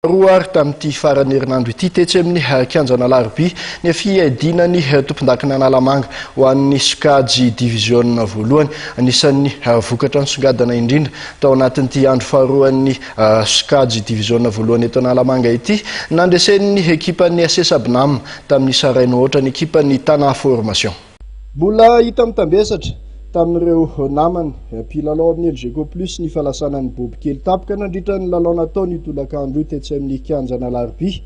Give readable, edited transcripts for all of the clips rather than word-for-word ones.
Roar tamin'ity faran'ny herinandro ity tetsy amin'ny kianjan'Alarobia ny fiadiana ny tompondakan'Analamanga ho an'ny sokajy diviziona voalohany anisan'ny vokatra nisongadina indrindra tao anatin'ity andro faharoan'ny sokajy diviziona voalohany eto Analamanga ity nandresen'ny ekipan'ny amin'ny tamin'ny sarainy ohatra ny ekipan'ny tana formation. Bola hita mitambesatra tamin'ireo namany mpilalao amin'ny LGK plus ny falasanan'ny bobikely tapaka nandritra ny lalao natao ny tolakandro tetsy amin'ny kianjan'Alarobia.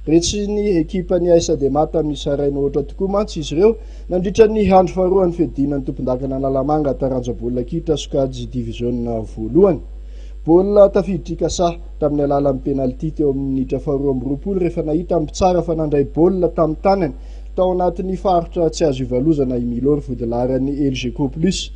Retsy ny ekipa ny amin'ny tamin'ny sarainy ohatra tokoa mantsy izy ireo nandritra ny andro faharoan'ny fiadiana ny tompondakan'Analamanga taranja baolina kitra sokajy diviziona voalohany. Baolina tafiditra ikasa tamin'ny alalan'ny penalty teo amin'ny Niditra faharoa amby roapolo rehefa nahita ambitsara fa nandray baolina tamin'ny tanany tao anatin'ny faritra tsy azo ivalozana i miloro vodilaran'ny LGK plus.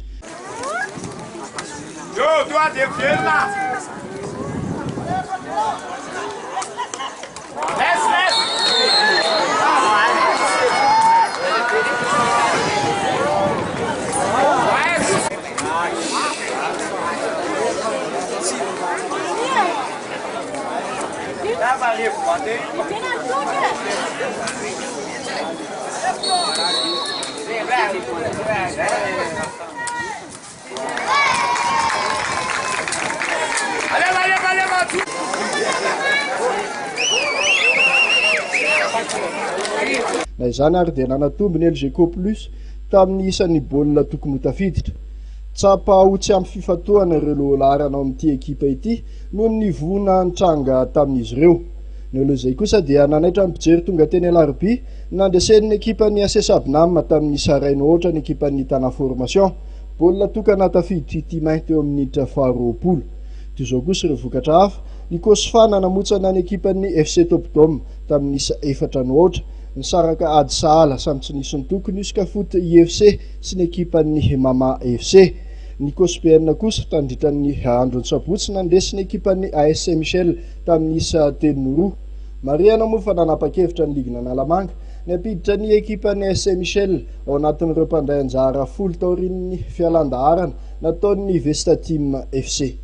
Na izany ary dia nanatombo ny LGK plus tamin'ny isan'ny baolina tokony ho tafiditra. Tsapa ho tsy ampy fifatoana ireo lohalarana ao amin'ity ekipa ity noho ny vona nitranga tamin'izy ireo. Ny olo izay kosa dia nanaitra ny mpijery tonga teny Alarobia nandresen'ny ekipan'ny amin'ny tamin'ny sarainy ohatra ny ekipan'ny tana formation. Baolina tokana tafiditra ity mainty teo amin'ny Niditra faharoapolo. Toy izao kosa ireo vokatra hafa ny kosfana namotsana ny ekipan'ny FC Topdom tamin'ny 4-0 nisaraka ady sahala samy tsy nisy ny tokony iska foot IFC sy ny ekipan'ny Mama FC. Ny kospeana kosa tandritran'ny andron'ny sabotsy nandresy ny ekipan'ny AS Michel tamin'ny 3-0. Mariana moa fa nanapa-kevitra ny ligina Analamanga ny ampiditra ny ekipan'ny AS Michel ao anatin'ireo mpandray anjara 10 taorian'ny fialan-daharana nataon'ny Vesta Team FC.